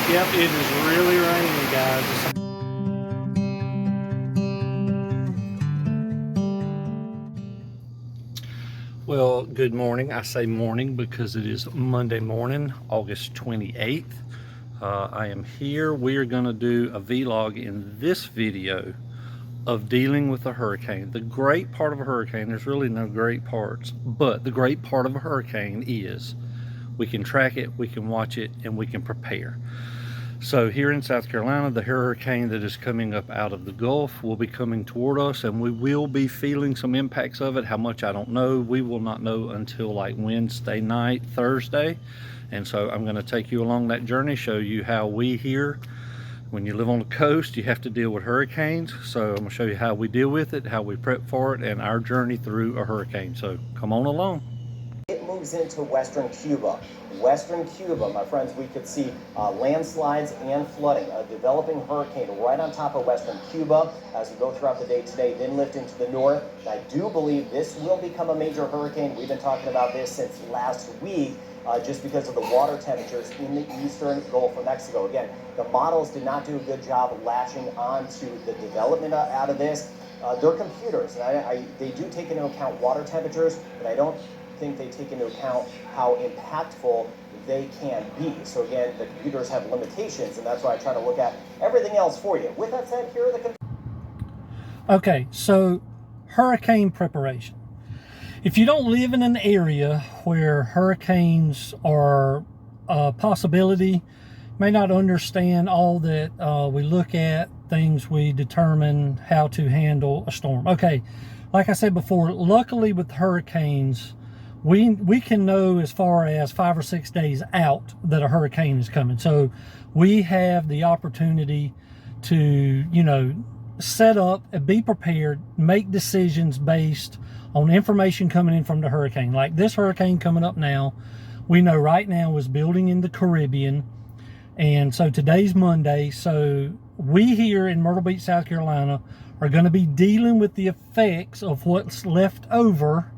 Yep, it is really raining, guys. Well, good morning. I say morning because it is Monday morning, August 28th. I am here. We are going to do a vlog in this video of dealing with a hurricane. The great part of a hurricane, there's really no great parts, but the great part of a hurricane is we can track it, we can watch it, and we can prepare. So here in South Carolina, the hurricane that is coming up out of the Gulf will be coming toward us, and we will be feeling some impacts of it. How much, I don't know. We will not know until like Wednesday night, Thursday. And so I'm going to take you along that journey, show you how we here, when you live on the coast, you have to deal with hurricanes. So I'm going to show you how we deal with it, how we prep for it, and our journey through a hurricane. So come on along. It moves into western Cuba. Western Cuba, my friends, we could see landslides and flooding. A developing hurricane right on top of western Cuba as we go throughout the day today, then lift into the north. And I do believe this will become a major hurricane. We've been talking about this since last week. Just because of the water temperatures in the eastern Gulf of Mexico. Again, the models did not do a good job of latching onto the development out of this. They're computers, and they do take into account water temperatures, but I don't think they take into account how impactful they can be. So again, the computers have limitations, and that's why I try to look at everything else for you. With that said, here are the Okay, so hurricane preparation. If you don't live in an area where hurricanes are a possibility, may not understand all that we look at, things we determine how to handle a storm. Okay, like I said before, luckily with hurricanes, we can know as far as 5 or 6 days out that a hurricane is coming. So we have the opportunity to, you know, set up and be prepared, make decisions based on information coming in from the hurricane. Like this hurricane coming up now, we know right now is building in the Caribbean. And so today's Monday. So we here in Myrtle Beach, South Carolina are going to be dealing with the effects of what's left over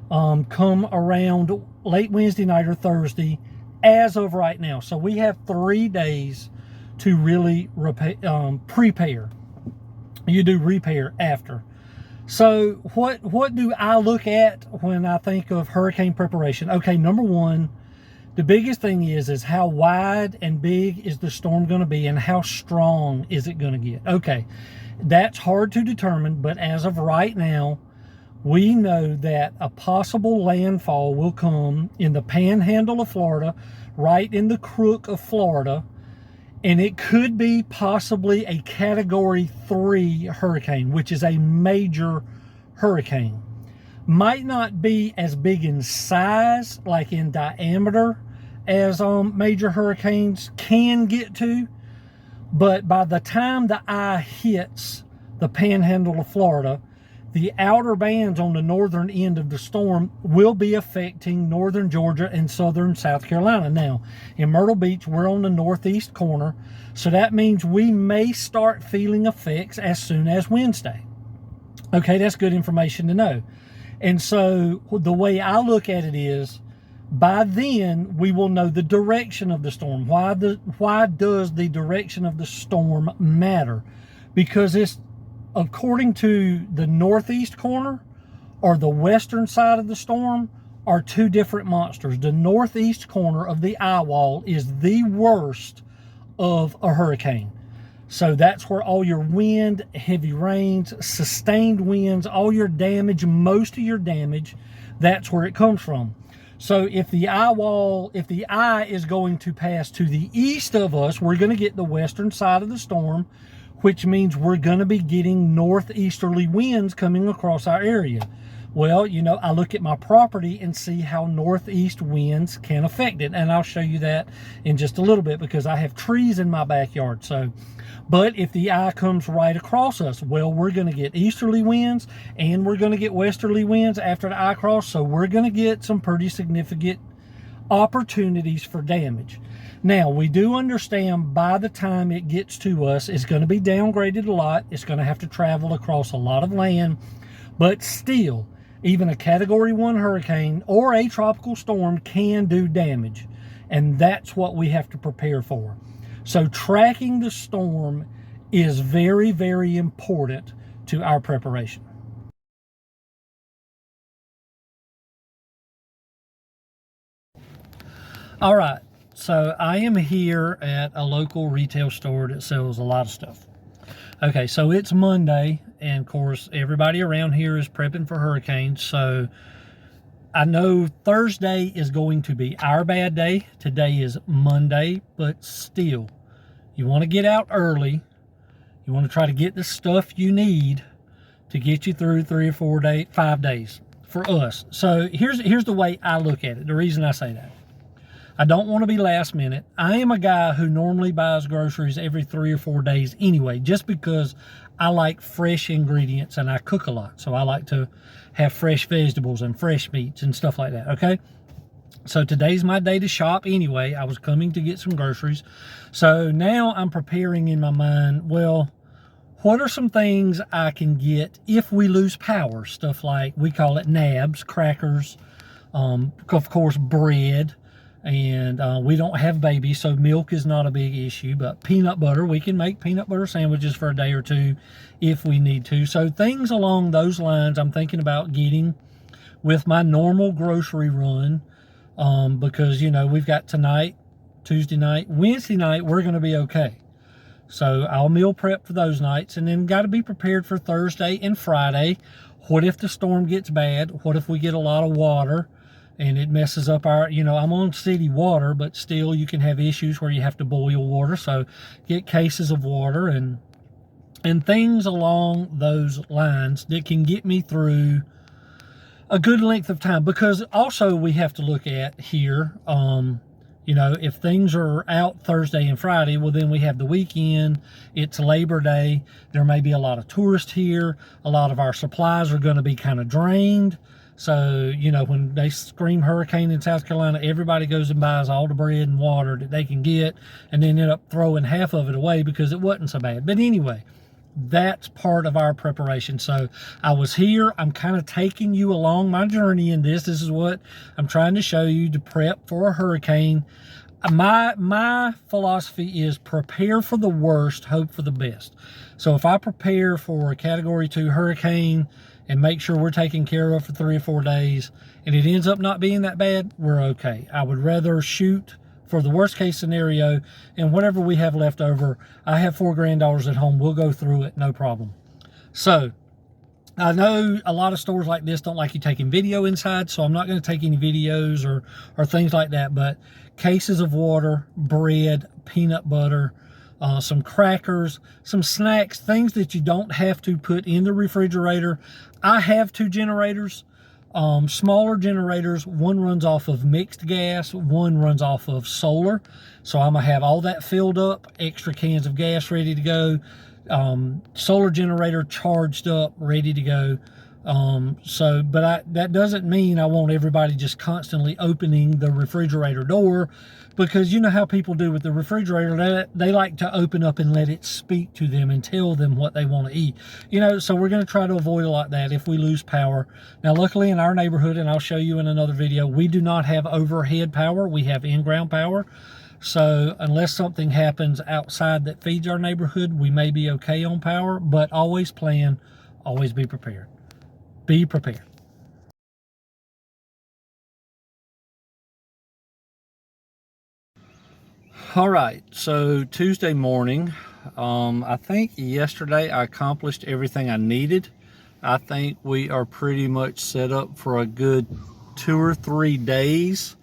come around late Wednesday night or Thursday as of right now. So we have 3 days to really prepare. You do repair after. So what do I look at when I think of hurricane preparation? Okay, number one, the biggest thing is how wide and big is the storm going to be and how strong is it going to get? Okay, that's hard to determine, but as of right now, we know that a possible landfall will come in the panhandle of Florida, right in the crook of Florida, and it could be possibly a Category 3 hurricane, which is a major hurricane. Might not be as big in size, like in diameter, as major hurricanes can get to. But by the time the eye hits the panhandle of Florida, the outer bands on the northern end of the storm will be affecting northern Georgia and southern South Carolina. Now, in Myrtle Beach, we're on the northeast corner, so that means we may start feeling effects as soon as Wednesday. Okay, that's good information to know. And so the way I look at it is, by then we will know the direction of the storm. Why does the direction of the storm matter? Because it's according to the northeast corner or the western side of the storm are two different monsters. The northeast corner of the eye wall is the worst of a hurricane. So that's where all your wind, heavy rains, sustained winds, all your damage, most of your damage, that's where it comes from. So if the eye is going to pass to the east of us, we're going to get the western side of the storm, which means we're going to be getting northeasterly winds coming across our area. Well, you know, I look at my property and see how northeast winds can affect it. And I'll show you that in just a little bit because I have trees in my backyard. So, but if the eye comes right across us, well, we're going to get easterly winds and we're going to get westerly winds after the eye cross. So we're going to get some pretty significant opportunities for damage. Now, we do understand by the time it gets to us, it's going to be downgraded a lot. It's going to have to travel across a lot of land. But still, even a Category 1 hurricane or a tropical storm can do damage. And that's what we have to prepare for. So tracking the storm is very, very important to our preparation. All right, so I am here at a local retail store that sells a lot of stuff. Okay, so it's Monday, and of course, everybody around here is prepping for hurricanes. So I know Thursday is going to be our bad day. Today is Monday, but still, you want to get out early. You want to try to get the stuff you need to get you through 3 or 4 days, 5 days for us. So here's the way I look at it. The reason I say that. I don't want to be last minute. I am a guy who normally buys groceries every 3 or 4 days anyway, just because I like fresh ingredients and I cook a lot. So I like to have fresh vegetables and fresh meats and stuff like that, okay? So today's my day to shop anyway. I was coming to get some groceries. So now I'm preparing in my mind, well, what are some things I can get if we lose power? Stuff like, we call it nabs, crackers, of course, bread. And we don't have babies, so milk is not a big issue, but peanut butter, we can make peanut butter sandwiches for a day or two if we need to. So things along those lines I'm thinking about getting with my normal grocery run, because, you know, we've got tonight, Tuesday night, Wednesday night, we're going to be okay. So I'll meal prep for those nights, and then got to be prepared for Thursday and Friday. What if the storm gets bad? What if we get a lot of water and it messes up our, you know, I'm on city water, but still you can have issues where you have to boil water. So get cases of water and things along those lines that can get me through a good length of time. Because also we have to look at here, you know, if things are out Thursday and Friday, well, then we have the weekend. It's Labor Day. There may be a lot of tourists here. A lot of our supplies are going to be kind of drained. So, you know, when they scream hurricane in South Carolina, everybody goes and buys all the bread and water that they can get and then end up throwing half of it away because it wasn't so bad. But anyway, that's part of our preparation. So I was here. I'm kind of taking you along my journey in this. This is what I'm trying to show you to prep for a hurricane. My philosophy is prepare for the worst, hope for the best. So if I prepare for a Category 2 hurricane and make sure we're taken care of for 3 or 4 days, and it ends up not being that bad, we're okay. I would rather shoot for the worst case scenario, and whatever we have left over, I have 4 granddaughters at home. We'll go through it, no problem. So I know a lot of stores like this don't like you taking video inside, so I'm not going to take any videos or things like that, but cases of water, bread, peanut butter, some crackers, some snacks, things that you don't have to put in the refrigerator. I have 2 generators, smaller generators. One runs off of mixed gas, one runs off of solar. So I'm gonna have all that filled up, extra cans of gas ready to go, solar generator charged up, ready to go. That doesn't mean I want everybody just constantly opening the refrigerator door, because you know how people do with the refrigerator. They like to open up and let it speak to them and tell them what they want to eat. You know, so we're going to try to avoid a lot of that if we lose power. Now, luckily in our neighborhood, and I'll show you in another video, we do not have overhead power. We have in-ground power. So unless something happens outside that feeds our neighborhood, we may be okay on power, but always plan, always be prepared. Be prepared. All right, so Tuesday morning, I think yesterday I accomplished everything I needed. I think we are pretty much set up for a good 2 or 3 days.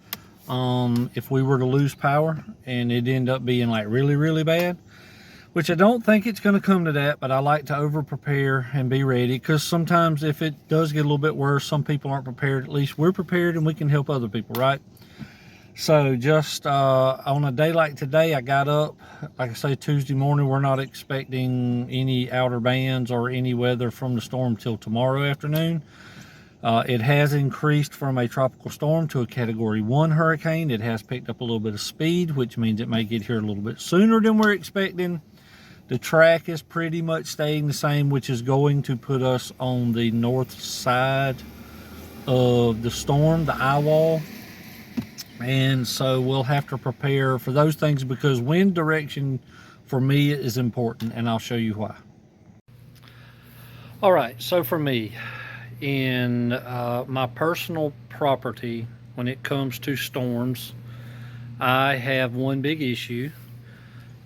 If we were to lose power and it end up being like really, really bad, which I don't think it's going to come to that, but I like to over prepare and be ready, because sometimes if it does get a little bit worse, some people aren't prepared. At least we're prepared and we can help other people, right? So just on a day like today, I got up, like I say, Tuesday morning. We're not expecting any outer bands or any weather from the storm till tomorrow afternoon. It has increased from a tropical storm to a Category 1 hurricane. It has picked up a little bit of speed, which means it may get here a little bit sooner than we're expecting. The track is pretty much staying the same, which is going to put us on the north side of the storm, the eye wall. And so we'll have to prepare for those things because wind direction for me is important, and I'll show you why. All right, so for me, in my personal property, when it comes to storms, I have one big issue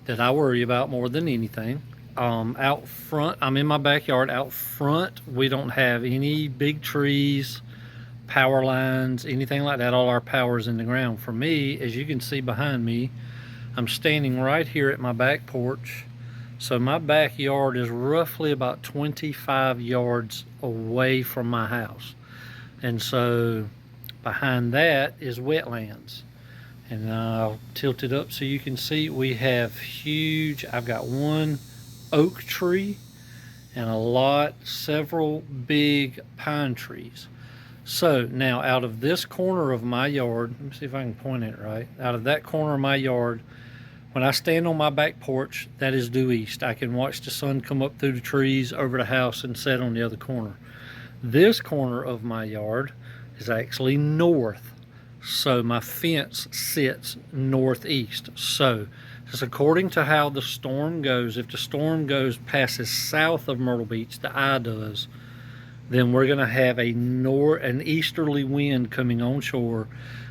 that I worry about more than anything. Out front, I'm in my backyard. Out front, we don't have any big trees, power lines, anything like that. All our power is in the ground. For me, as you can see behind me, I'm standing right here at my back porch. So my backyard is roughly about 25 yards away from my house. And so behind that is wetlands. And I'll tilt it up so you can see we have huge, I've got one oak tree and several big pine trees. So now out of this corner of my yard, let me see if I can point it right. Out of that corner of my yard, when I stand on my back porch, that is due east. I can watch the sun come up through the trees over the house and set on the other corner. This corner of my yard is actually north. So my fence sits northeast. So just according to how the storm goes, if the storm passes south of Myrtle Beach, the eye does, then we're gonna have an easterly wind coming onshore,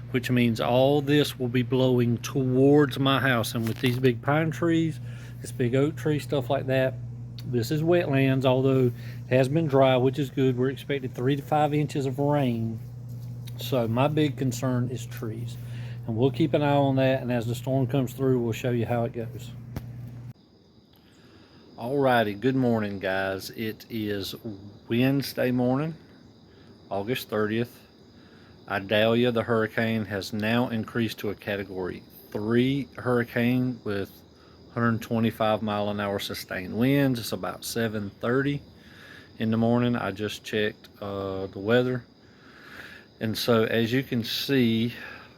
which means all this will be blowing towards my house. And with these big pine trees, this big oak tree, stuff like that, this is wetlands, although it has been dry, which is good. We're expecting 3 to 5 inches of rain. So my big concern is trees, and we'll keep an eye on that, and as the storm comes through, we'll show you how it goes. Alrighty, good morning guys. It is Wednesday morning, August 30th. Idalia, the hurricane, has now increased to a Category 3 hurricane with 125-mile-an-hour sustained winds. It's about 7:30 in the morning. I just checked the weather. And so as you can see,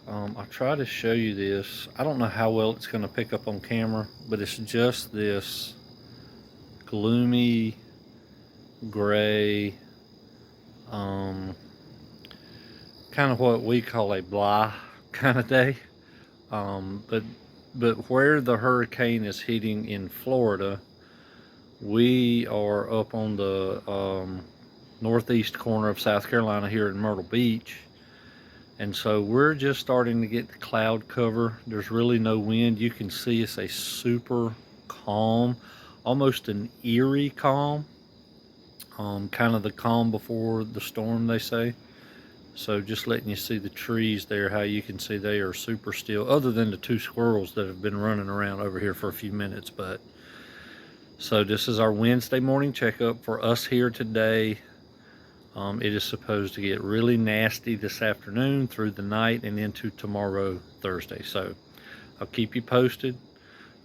I'll try to show you this. I don't know how well it's going to pick up on camera, but it's just this gloomy gray, kind of what we call a blah kind of day. But where the hurricane is hitting in Florida, we are up on the northeast corner of South Carolina here in Myrtle Beach, and so we're just starting to get the cloud cover. There's really no wind. You can see it's a super calm, almost an eerie calm, kind of the calm before the storm, they say. So just letting you see the trees there, how you can see they are super still, other than the 2 squirrels that have been running around over here for a few minutes. But so this is our Wednesday morning checkup for us here today. It is supposed to get really nasty this afternoon through the night and into tomorrow, Thursday. So I'll keep you posted.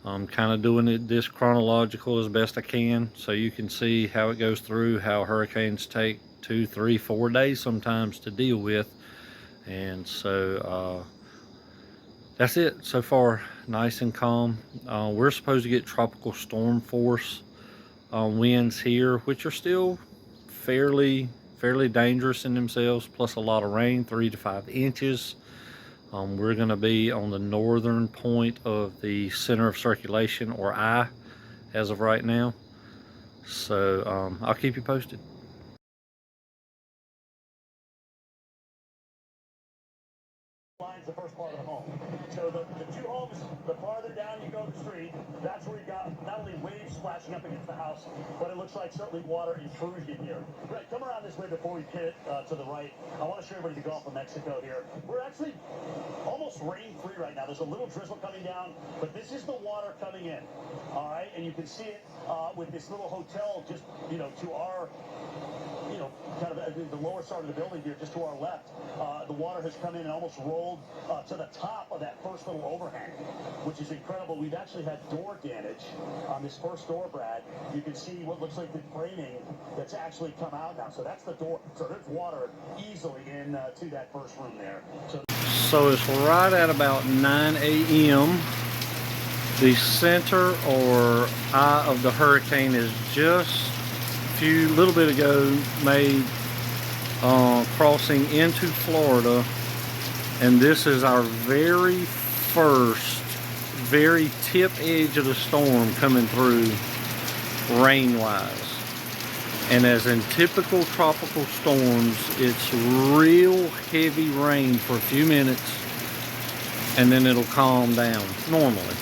I'm kind of doing this chronological as best I can, so you can see how it goes through, how hurricanes take 2, 3, 4 days sometimes to deal with. And so that's it so far, nice and calm. We're supposed to get tropical storm force winds here, which are still fairly dangerous in themselves, plus a lot of rain, 3 to 5 inches. We're going to be on the northern point of the center of circulation, or eye, as of right now. So I'll keep you posted. The first part of the home. So the 2 homes, the farther down you go the street, that's where you got not only waves splashing up against the house, but it looks like certainly water intrusion here. Right, come around this way before we pivot to the right. I want to show everybody the Gulf of Mexico here. We're actually almost rain-free right now. There's a little drizzle coming down, but this is the water coming in. All right, and you can see it with this little hotel just, to our, kind of the lower side of the building here, just to our left. The water has come in and almost rolled to the top of that first little overhang, which is incredible. We've actually had door damage on this first door, Brad. You can see what looks like the framing that's actually come out now. So that's the door. So there's water easily in to that first room there. So it's right at about 9 a.m. The center or eye of the hurricane is just a little bit ago made crossing into Florida And this is our very first, very tip edge of the storm coming through rain-wise. And as in typical tropical storms, it's real heavy rain for a few minutes and then it'll calm down normally.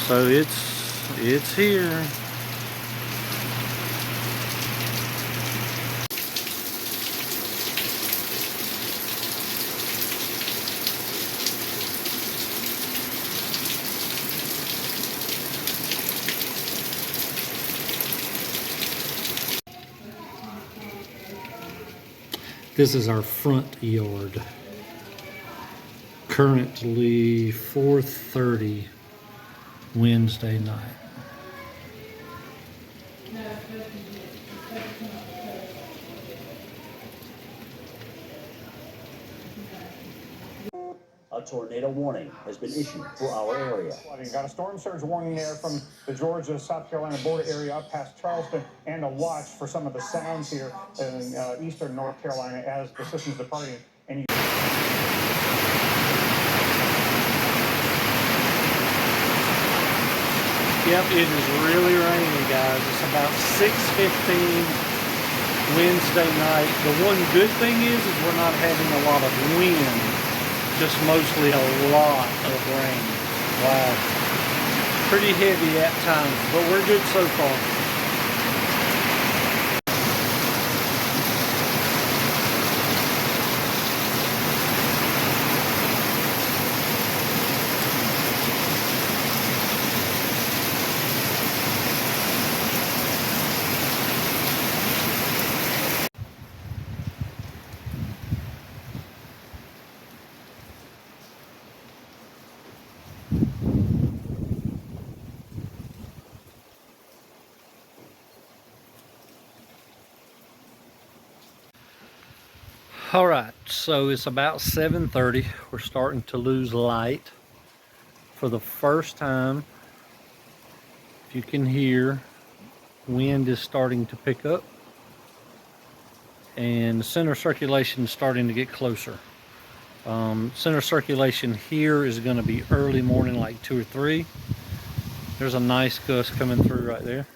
So it's here. This is our front yard. Currently 4:30 Wednesday night. A tornado warning has been issued for our area. We've got a storm surge warning there from the Georgia, South Carolina border area up past Charleston, and a watch for some of the sounds here in eastern North Carolina as the system's departing. And you Yep, it is really raining, guys. It's about 6:15 Wednesday night. The one good thing is we're not having a lot of wind, just mostly a lot of rain. Wow. Pretty heavy at times, but we're good so far. All right, so it's about 7:30. We're starting to lose light for the first time. If you can hear, wind is starting to pick up and the center circulation is starting to get closer. Center circulation here is going to be early morning, like 2 or 3. There's a nice gust coming through right there.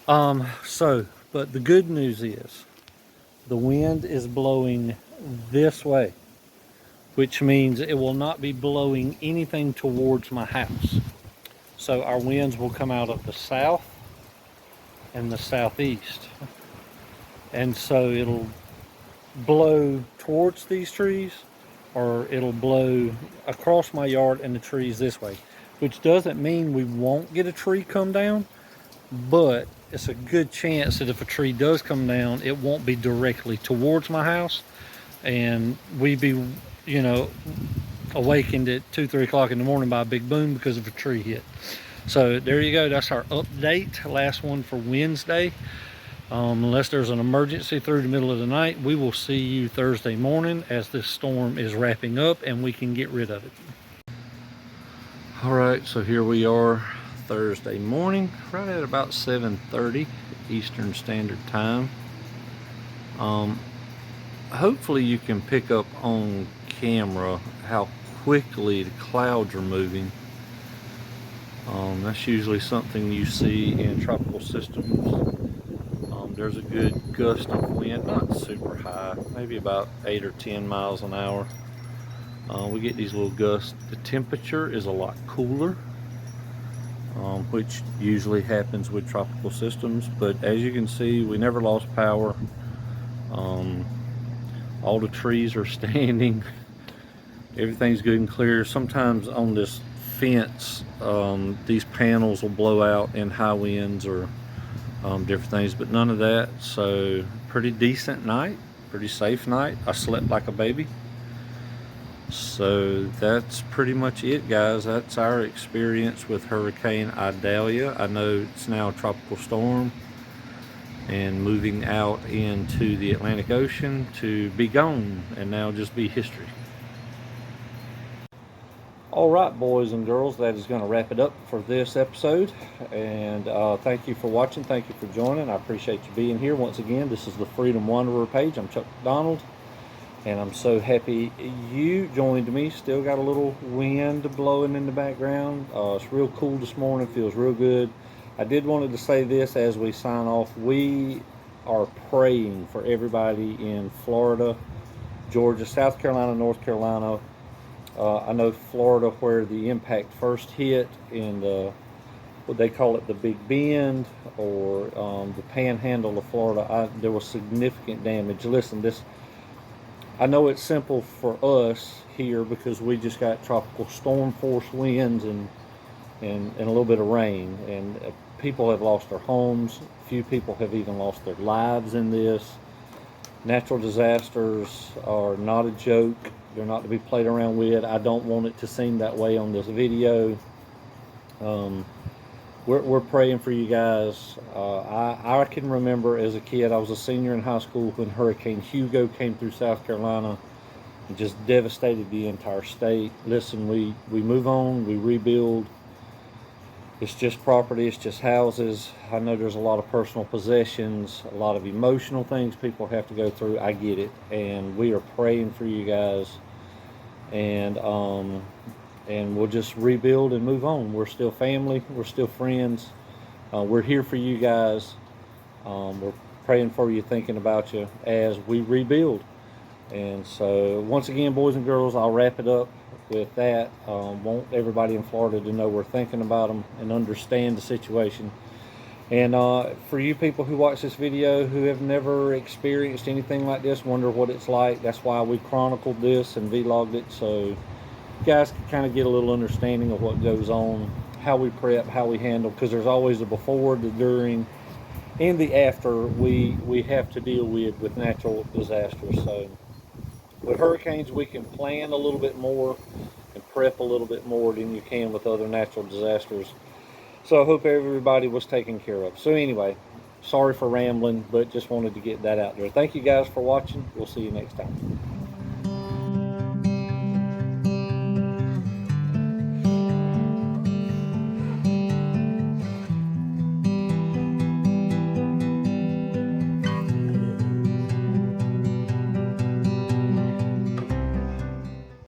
But the good news is the wind is blowing this way, which means it will not be blowing anything towards my house. So our winds will come out of the south and the southeast. And so it'll blow towards these trees, or it'll blow across my yard and the trees this way, which doesn't mean we won't get a tree come down, but it's a good chance that if a tree does come down, it won't be directly towards my house, and we'd be, you know, awakened at 2-3 o'clock in the morning by a big boom because of a tree hit. So there you go. That's our update, last one for Wednesday. Unless there's an emergency through the middle of the night, we will see you Thursday morning as this storm is wrapping up and we can get rid of it. All right, so here we are Thursday morning, right at about 7:30 Eastern Standard Time. Hopefully you can pick up on camera how quickly the clouds are moving. That's usually something you see in tropical systems. There's a good gust of wind, not super high, maybe about 8 or 10 miles an hour. We get these little gusts. The temperature is a lot cooler, which usually happens with tropical systems, but as you can see, we never lost power. All the trees are standing. Everything's good and clear. Sometimes on this fence, these panels will blow out in high winds or different things, but none of that. So pretty decent night, pretty safe night. I slept like a baby. So that's pretty much it, guys. That's our experience with Hurricane Idalia. I know it's now a tropical storm and moving out into the Atlantic Ocean to be gone and now just be history. All right, boys and girls, that is going to wrap it up for this episode. And thank you for watching. Thank you for joining. I appreciate you being here. Once again, this is the Freedom Wanderer page. I'm Chuck McDonald, and I'm so happy you joined me. Still got a little wind blowing in the background. It's real cool this morning. Feels real good. I did wanted to say this as we sign off. We are praying for everybody in Florida, Georgia, South Carolina, North Carolina. I know Florida, where the impact first hit in what they call it, the Big Bend, or the Panhandle of Florida, there was significant damage. Listen, I know it's simple for us here because we just got tropical storm force winds and a little bit of rain, and people have lost their homes. A few people have even lost their lives in this. Natural disasters are not a joke. They're not to be played around with. I don't want it to seem that way on this video. We're praying for you guys. I can remember as a kid, I was a senior in high school when Hurricane Hugo came through South Carolina and just devastated the entire state. Listen, we move on, we rebuild. It's just property, it's just houses. I know there's a lot of personal possessions, a lot of emotional things people have to go through. I get it. And we are praying for you guys. And we'll just rebuild and move on. We're still family, we're still friends. We're here for you guys. We're praying for you, thinking about you as we rebuild. And so once again, boys and girls, I'll wrap it up with that. Want everybody in Florida to know we're thinking about them and understand the situation. And for you people who watch this video who have never experienced anything like this, wonder what it's like, that's why we chronicled this and vlogged it, so you guys can kind of get a little understanding of what goes on, how we prep, how we handle, because there's always the before, the during, and the after we have to deal with natural disasters. So with hurricanes, we can plan a little bit more and prep a little bit more than you can with other natural disasters. So I hope everybody was taken care of. So anyway, sorry for rambling, but just wanted to get that out there. Thank you guys for watching. We'll see you next time.